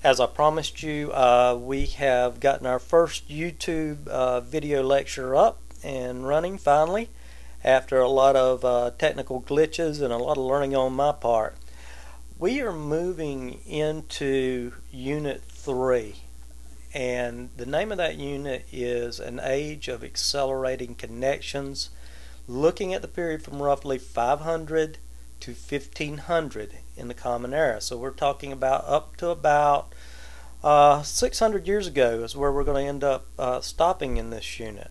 As I promised you, we have gotten our first YouTube video lecture up and running finally after a lot of technical glitches and a lot of learning on my part. We are moving into Unit 3, and the name of that unit is An Age of Accelerating Connections, looking at the period from roughly 500 to 1500 in the Common Era. So we're talking about up to about 600 years ago is where we're going to end up stopping in this unit.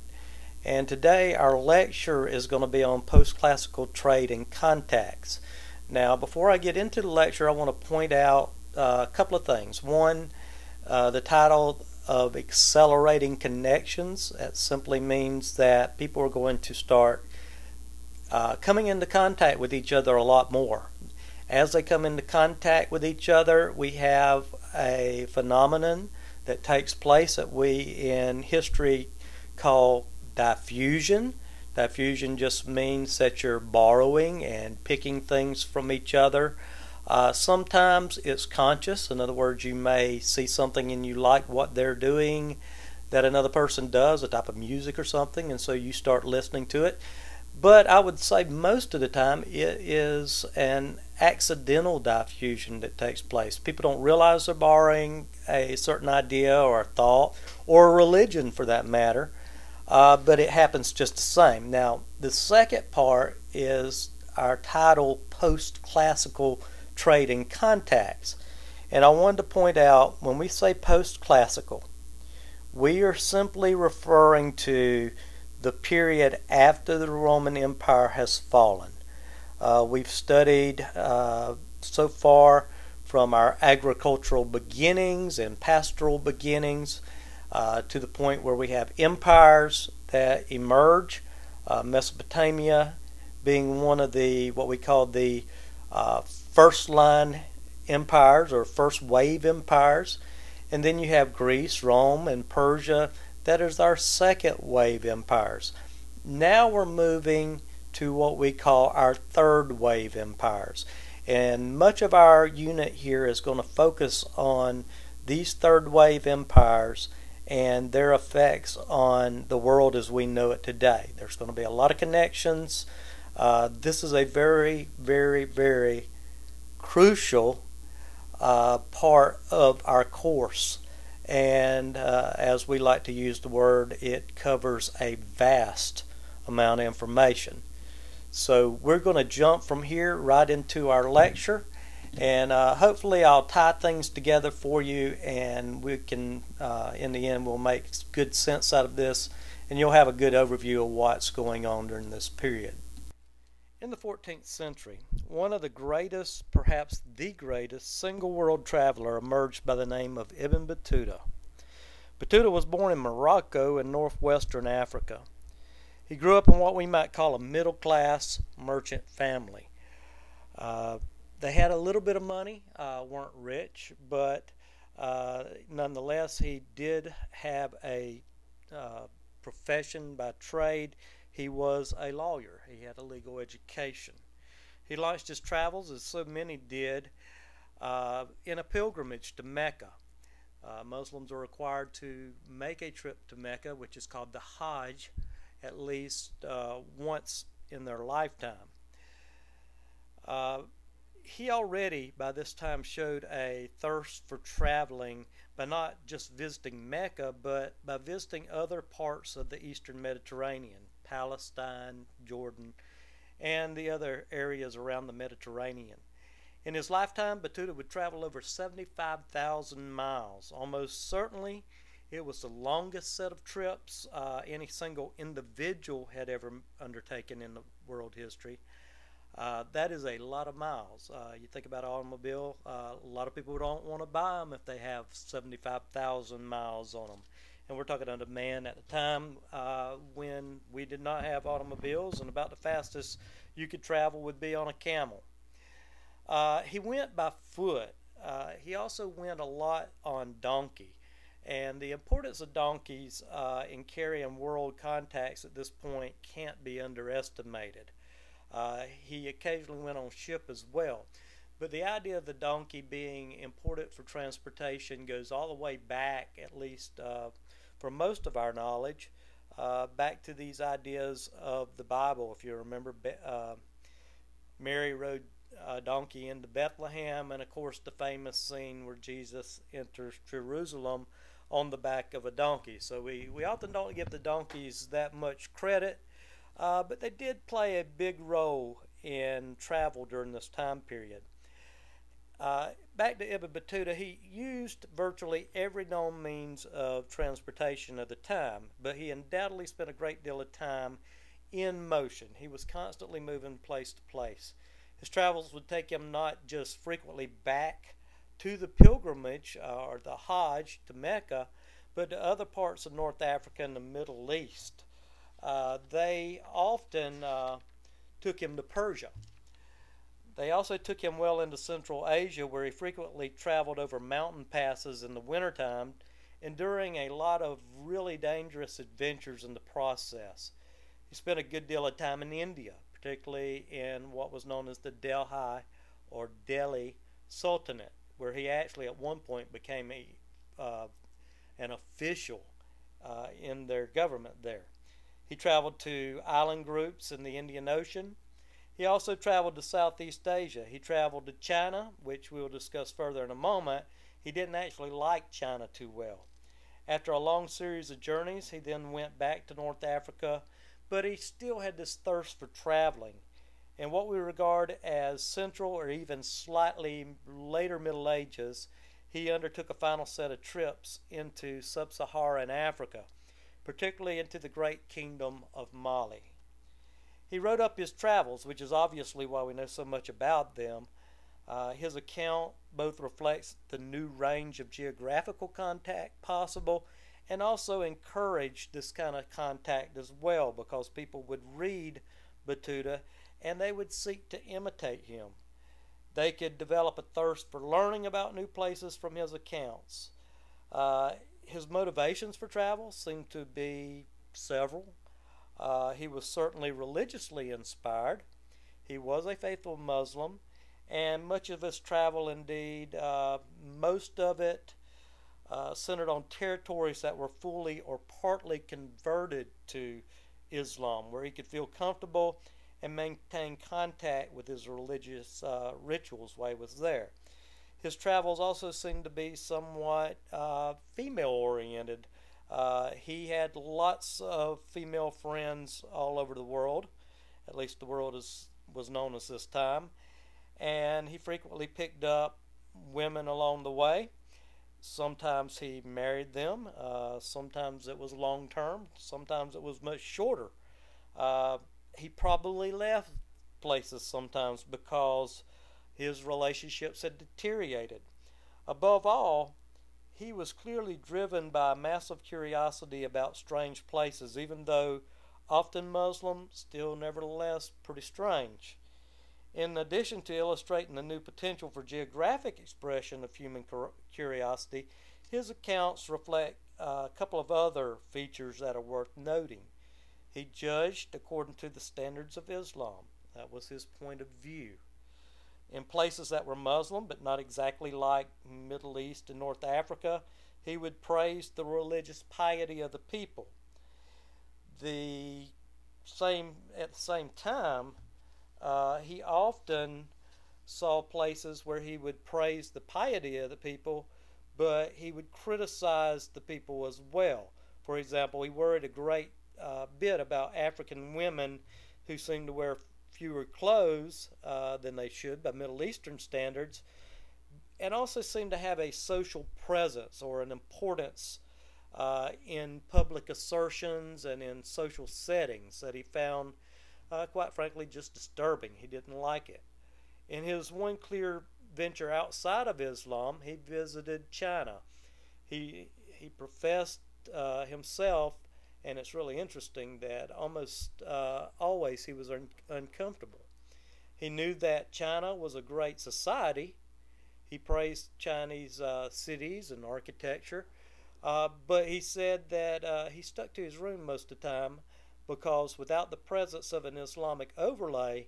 And today our lecture is going to be on post-classical trade and contacts. Now, before I get into the lecture, I want to point out a couple of things. One, the title of Accelerating Connections. That simply means that people are going to start coming into contact with each other a lot more. As they come into contact with each other, we have a phenomenon that takes place that we in history call diffusion. Diffusion just means that you're borrowing and picking things from each other. Sometimes it's conscious. In other words, you may see something and you like what they're doing that another person does, a type of music or something, and so you start listening to it. But I would say most of the time it is an accidental diffusion that takes place. People don't realize they're borrowing a certain idea or a thought or a religion for that matter, but it happens just the same. Now, the second part is our title, Post-Classical Trade and Contacts. And I wanted to point out, when we say post-classical, we are simply referring to the period after the Roman Empire has fallen. We've studied so far from our agricultural beginnings and pastoral beginnings to the point where we have empires that emerge, Mesopotamia being one of the what we call the first line empires or first wave empires, and then you have Greece, Rome, and Persia. That is our second wave empires. Now we're moving to what we call our third wave empires. And much of our unit here is going to focus on these third wave empires and their effects on the world as we know it today. There's going to be a lot of connections. This is a very, very, very crucial part of our course. And as we like to use the word, it covers a vast amount of information. So we're going to jump from here right into our lecture, and hopefully I'll tie things together for you, and we can in the end we'll make good sense out of this, and you'll have a good overview of what's going on during this period. In the 14th century, one of the greatest, perhaps the greatest, single world traveler emerged by the name of Ibn Battuta. Battuta was born in Morocco in northwestern Africa. He grew up in what we might call a middle-class merchant family. They had a little bit of money, weren't rich, but nonetheless he did have a profession by trade. He was a lawyer. He had a legal education. He launched his travels, as so many did, in a pilgrimage to Mecca. Muslims are required to make a trip to Mecca, which is called the Hajj, at least once in their lifetime. He already, by this time, showed a thirst for traveling by not just visiting Mecca, but by visiting other parts of the Eastern Mediterranean, Palestine, Jordan, and the other areas around the Mediterranean. In his lifetime, Battuta would travel over 75,000 miles. Almost certainly, it was the longest set of trips any single individual had ever undertaken in the world history. That is a lot of miles. You think about an automobile, a lot of people don't want to buy them if they have 75,000 miles on them. And we're talking about a man at the time when we did not have automobiles, and about the fastest you could travel would be on a camel. He went by foot. He also went a lot on donkey. And the importance of donkeys in carrying world contacts at this point can't be underestimated. He occasionally went on ship as well. But the idea of the donkey being important for transportation goes all the way back, at least for most of our knowledge, back to these ideas of the Bible. If you remember, Mary rode a donkey into Bethlehem, and of course the famous scene where Jesus enters Jerusalem on the back of a donkey. So we often don't give the donkeys that much credit, but they did play a big role in travel during this time period. Back to Ibn Battuta, he used virtually every known means of transportation of the time, but he undoubtedly spent a great deal of time in motion. He was constantly moving place to place. His travels would take him not just frequently back to the pilgrimage or the Hajj to Mecca, but to other parts of North Africa and the Middle East. They often took him to Persia. They also took him well into Central Asia, where he frequently traveled over mountain passes in the wintertime, enduring a lot of really dangerous adventures in the process. He spent a good deal of time in India, particularly in what was known as the Delhi or Delhi Sultanate, where he actually at one point became an official in their government there. He traveled to island groups in the Indian Ocean. He also traveled to Southeast Asia. He traveled to China, which we'll discuss further in a moment. He didn't actually like China too well. After a long series of journeys, he then went back to North Africa, but he still had this thirst for traveling. In what we regard as Central or even slightly later Middle Ages, he undertook a final set of trips into sub-Saharan Africa, particularly into the great kingdom of Mali. He wrote up his travels, which is obviously why we know so much about them. His account both reflects the new range of geographical contact possible and also encouraged this kind of contact as well, because people would read Battuta and they would seek to imitate him. They could develop a thirst for learning about new places from his accounts. His motivations for travel seem to be several. He was certainly religiously inspired. He was a faithful Muslim, and much of his travel, indeed, most of it centered on territories that were fully or partly converted to Islam, where he could feel comfortable and maintain contact with his religious rituals while he was there. His travels also seemed to be somewhat female-oriented. He had lots of female friends all over the world, at least the world was known as this time, and he frequently picked up women along the way. Sometimes he married them, sometimes it was long term, sometimes it was much shorter. He probably left places sometimes because his relationships had deteriorated. Above all, he was clearly driven by a massive curiosity about strange places, even though often Muslim, still nevertheless pretty strange. In addition to illustrating the new potential for geographic expression of human curiosity, his accounts reflect a couple of other features that are worth noting. He judged according to the standards of Islam. That was his point of view. In places that were Muslim, but not exactly like Middle East and North Africa, he would praise the religious piety of the people. At the same time, he often saw places where he would praise the piety of the people, but he would criticize the people as well. For example, he worried a great bit about African women who seemed to wear fewer clothes than they should by Middle Eastern standards, and also seemed to have a social presence or an importance in public assertions and in social settings that he found, quite frankly, just disturbing. He didn't like it. In his one clear venture outside of Islam, he visited China. He professed himself, and it's really interesting that almost always he was uncomfortable. He knew that China was a great society. He praised Chinese cities and architecture, but he said that he stuck to his room most of the time because without the presence of an Islamic overlay,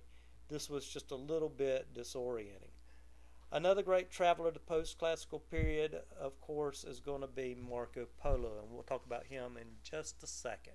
this was just a little bit disorienting. Another great traveler of the post-classical period, of course, is going to be Marco Polo, and we'll talk about him in just a second.